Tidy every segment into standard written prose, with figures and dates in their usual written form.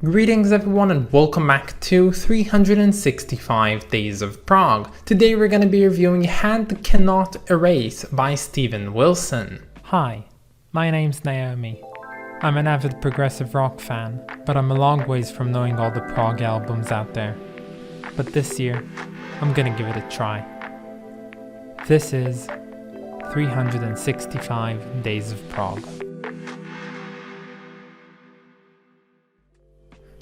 Greetings everyone and welcome back to 365 Days of Prog. Today we're going to be reviewing Hand Cannot Erase by Steven Wilson. Hi, my name's Naomi. I'm an avid progressive rock fan, but I'm a long ways from knowing all the prog albums out there. But this year, I'm gonna give it a try. This is 365 Days of Prog.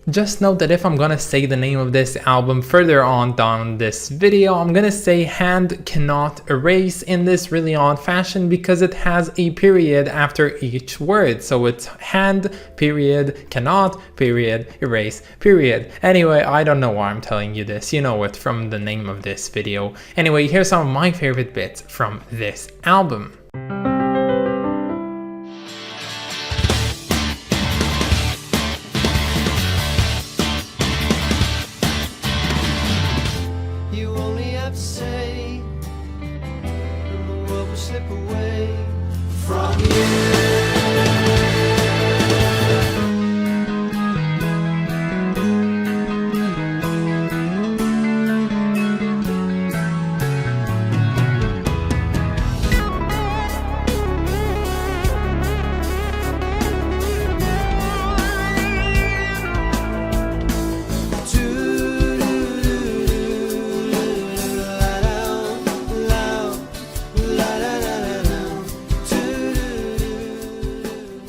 Just note that if I'm gonna say the name of this album further on down this video, I'm gonna say Hand Cannot Erase in this really odd fashion because it has a period after each word. So it's hand, period, cannot, period, erase, period. Anyway, I don't know why I'm telling you this, you know it from the name of this video. Anyway, here's some of my favorite bits from this album. Slip away from you.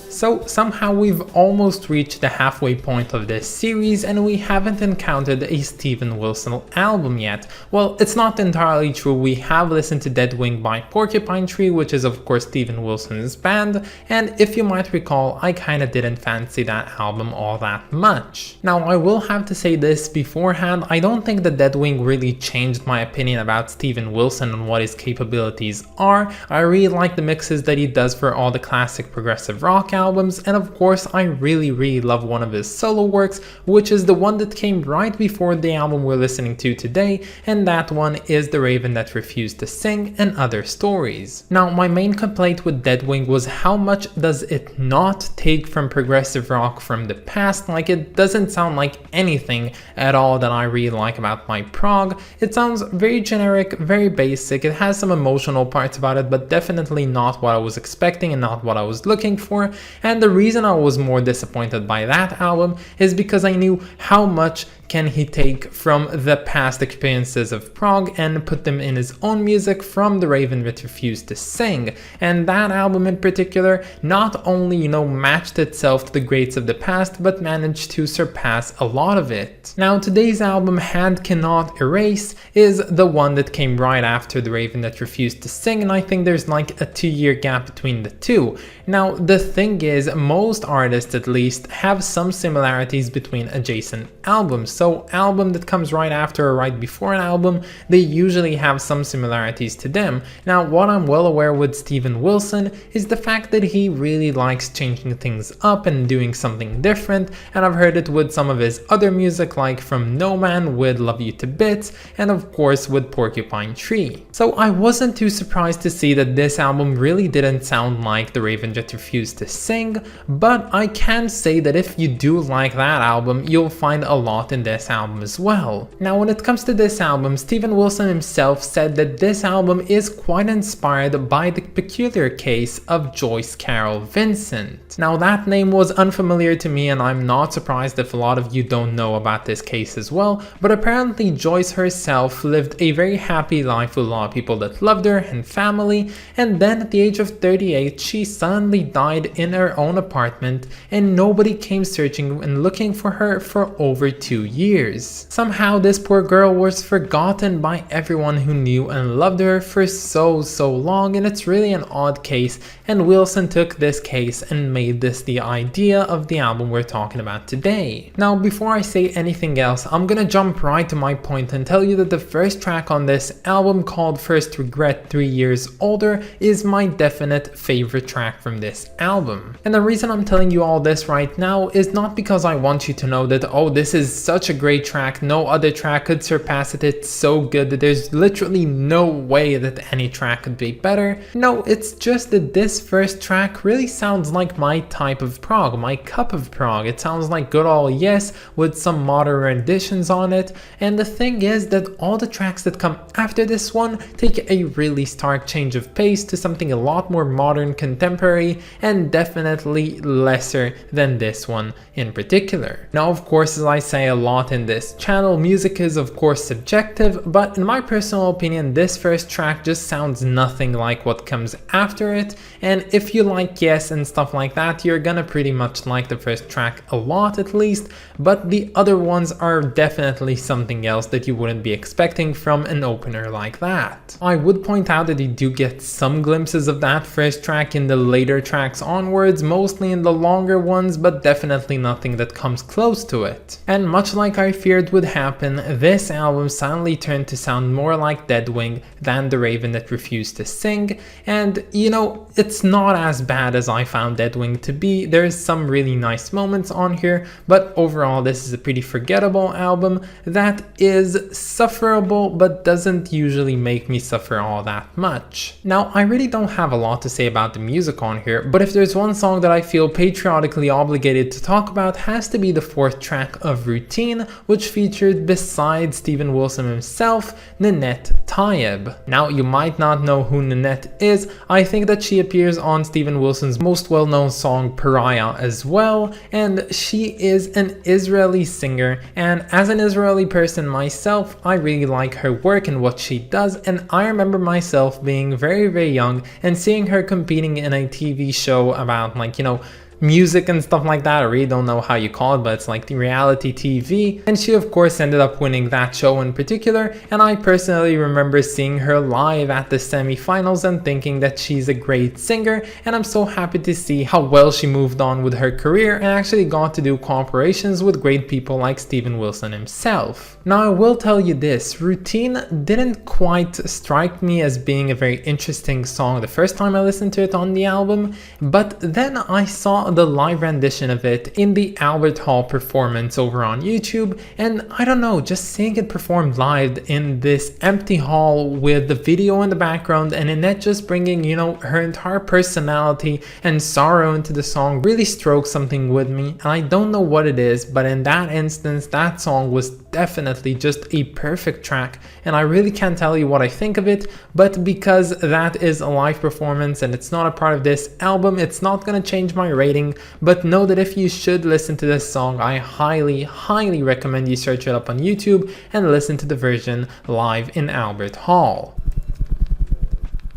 So somehow we've almost reached the halfway point of this series and we haven't encountered a Steven Wilson album yet. Well, it's not entirely true. We have listened to Dead Wing by Porcupine Tree, which is of course Steven Wilson's band, and if you might recall, I kinda didn't fancy that album all that much. Now I will have to say this beforehand, I don't think that Dead Wing really changed my opinion about Steven Wilson and what his capabilities are. I really like the mixes that he does for all the classic progressive rock albums, and of course I really love one of his solo works, which is the one that came right before the album we're listening to today, and that one is The Raven That Refused to Sing and Other Stories. Now my main complaint with Dead Wing was how much does it not take from progressive rock from the past. Like, it doesn't sound like anything at all that I really like about my prog. It sounds very generic, very basic, it has some emotional parts about it, but definitely not what I was expecting and not what I was looking for. And the reason I was more disappointed by that album is because I knew how much can he take from the past experiences of prog and put them in his own music from The Raven That Refused to Sing. And that album in particular not only, matched itself to the greats of the past, but managed to surpass a lot of it. Now today's album, Hand Cannot Erase, is the one that came right after The Raven That Refused to Sing, and I think there's like a 2-year gap between the two. Now the thing is, most artists at least have some similarities between adjacent albums. So album that comes right after or right before an album, they usually have some similarities to them. Now what I'm well aware with Steven Wilson is the fact that he really likes changing things up and doing something different, and I've heard it with some of his other music, like from No Man with Love You to Bits, and of course with Porcupine Tree. So I wasn't too surprised to see that this album really didn't sound like The Raven That Refused to Sing, but I can say that if you do like that album, you'll find a lot in this album as well. Now when it comes to this album, Steven Wilson himself said that this album is quite inspired by the peculiar case of Joyce Carol Vincent. Now that name was unfamiliar to me, and I'm not surprised if a lot of you don't know about this case as well, but apparently Joyce herself lived a very happy life with a lot of people that loved her and family, and then at the age of 38 she suddenly died in her own apartment, and nobody came searching and looking for her for over 2 years. Somehow this poor girl was forgotten by everyone who knew and loved her for so long, and it's really an odd case, and Wilson took this case and made this the idea of the album we're talking about today. Now before I say anything else, I'm gonna jump right to my point and tell you that the first track on this album, called First Regret 3 Years Older, is my definite favorite track from this album. And the reason I'm telling you all this right now is not because I want you to know that, oh, this is such such a great track. No other track could surpass it. It's so good that there's literally no way that any track could be better. No, it's just that this first track really sounds like my type of prog, my cup of prog. It sounds like good old Yes with some modern renditions on it. And the thing is that all the tracks that come after this one take a really stark change of pace to something a lot more modern, contemporary, and definitely lesser than this one in particular. Now, of course, as I say a lot in this channel, music is of course subjective, but in my personal opinion, this first track just sounds nothing like what comes after it. And if you like Yes and stuff like that, you're gonna pretty much like the first track a lot at least, but the other ones are definitely something else that you wouldn't be expecting from an opener like that. I would point out that you do get some glimpses of that first track in the later tracks onwards, mostly in the longer ones, but definitely nothing that comes close to it. And much like I feared would happen, this album suddenly turned to sound more like Deadwing than The Raven That Refused to Sing, and you know, it's not as bad as I found Deadwing to be. There's some really nice moments on here, but overall this is a pretty forgettable album that is sufferable but doesn't usually make me suffer all that much. Now, I really don't have a lot to say about the music on here, but if there's one song that I feel patriotically obligated to talk about, has to be the fourth track of Routine, which featured, besides Steven Wilson himself, Ninet Tayeb. Now, you might not know who Ninet is. I think that she appears on Steven Wilson's most well-known song Pariah as well, and she is an Israeli singer, and as an Israeli person myself, I really like her work and what she does, and I remember myself being very young and seeing her competing in a TV show about, like, you know, music and stuff like that. I really don't know how you call it, but it's like the reality TV, and she of course ended up winning that show in particular. And I personally remember seeing her live at the semi-finals and thinking that she's a great singer, and I'm so happy to see how well she moved on with her career and actually got to do collaborations with great people like Steven Wilson himself. Now, I will tell you this, Routine didn't quite strike me as being a very interesting song the first time I listened to it on the album, but then I saw the live rendition of it in the Albert Hall performance over on YouTube, and I don't know, just seeing it performed live in this empty hall with the video in the background and Ninet just bringing, you know, her entire personality and sorrow into the song really stroked something with me. And I don't know what it is, but in that instance, that song was definitely just a perfect track, and I really can't tell you what I think of it, but because that is a live performance and it's not a part of this album, it's not gonna change my rating. But know that if you should listen to this song, I highly recommend you search it up on YouTube and listen to the version live in Albert Hall.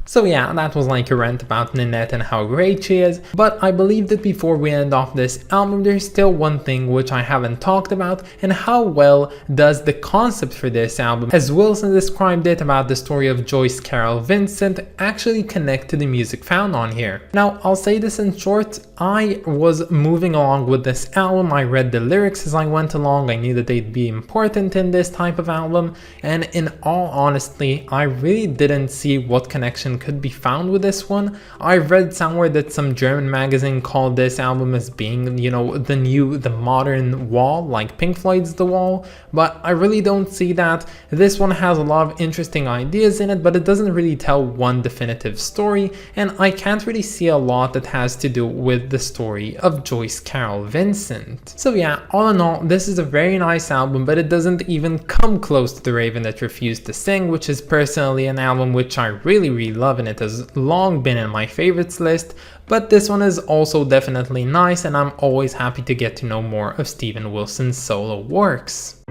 So yeah, that was like a rant about Ninet and how great she is, but I believe that before we end off this album, there's still one thing which I haven't talked about, and how well does the concept for this album, as Wilson described it about the story of Joyce Carol Vincent, actually connect to the music found on here. Now, I'll say this in short, I was moving along with this album, I read the lyrics as I went along, I knew that they'd be important in this type of album, and in all honesty, I really didn't see what connection could be found with this one. I read somewhere that some German magazine called this album as being, you know, the modern Wall, like Pink Floyd's The Wall, but I really don't see that. This one has a lot of interesting ideas in it, but it doesn't really tell one definitive story, and I can't really see a lot that has to do with the story of Joyce Carol Vincent. So yeah, all in all, this is a very nice album, but it doesn't even come close to The Raven That Refused to Sing, which is personally an album which I really love, and it has long been in my favorites list, but this one is also definitely nice, and I'm always happy to get to know more of Steven Wilson's solo works.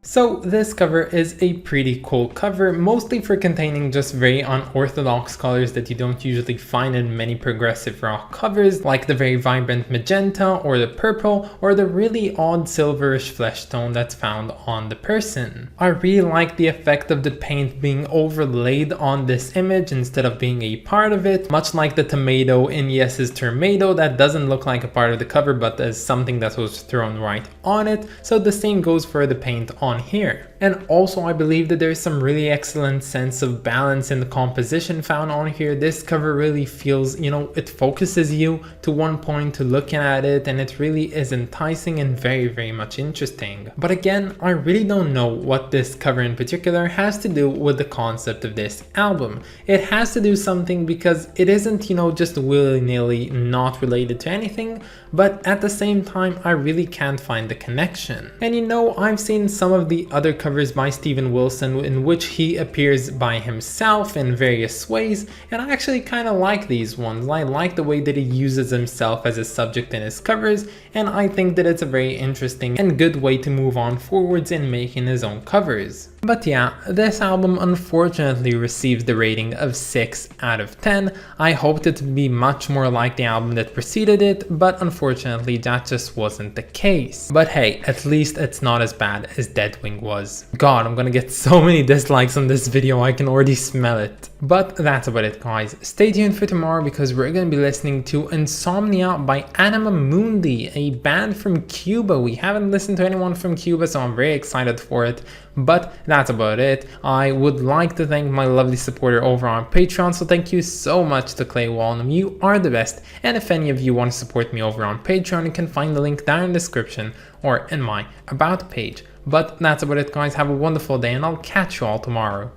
So this cover is a pretty cool cover, mostly for containing just very unorthodox colors that you don't usually find in many progressive rock covers, like the very vibrant magenta or the purple or the really odd silverish flesh tone that's found on the person. I really like the effect of the paint being overlaid on this image instead of being a part of it, much like the tomato in Yes's Tomato that doesn't look like a part of the cover but as something that was thrown right on it. So the same goes for the paint on here. And also I believe that there's some really excellent sense of balance in the composition found on here. This cover really feels, it focuses you to one point to looking at it, and it really is enticing and very much interesting. But again, I really don't know what this cover in particular has to do with the concept of this album. It has to do something because it isn't, just willy-nilly not related to anything, but at the same time I really can't find the connection. And I've seen some of the other covers by Steven Wilson in which he appears by himself in various ways, and I actually kind of like these ones. I like the way that he uses himself as a subject in his covers, and I think that it's a very interesting and good way to move on forwards in making his own covers. But yeah, this album unfortunately received the rating of 6 out of 10. I hoped it to be much more like the album that preceded it, but unfortunately that just wasn't the case. But hey, at least it's not as bad as Deadwing was. God, I'm gonna get so many dislikes on this video, I can already smell it. But that's about it, guys. Stay tuned for tomorrow because we're gonna be listening to Insomnia by Anima Mundi, a band from Cuba. We haven't listened to anyone from Cuba, so I'm very excited for it. But that's about it. I would like to thank my lovely supporter over on Patreon, so thank you so much to Clay Walnum. You are the best, and if any of you want to support me over on Patreon, you can find the link down in the description or in my About page. But that's about it, guys. Have a wonderful day, and I'll catch you all tomorrow.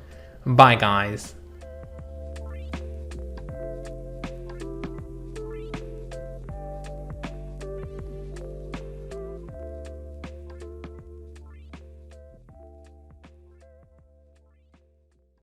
Bye, guys.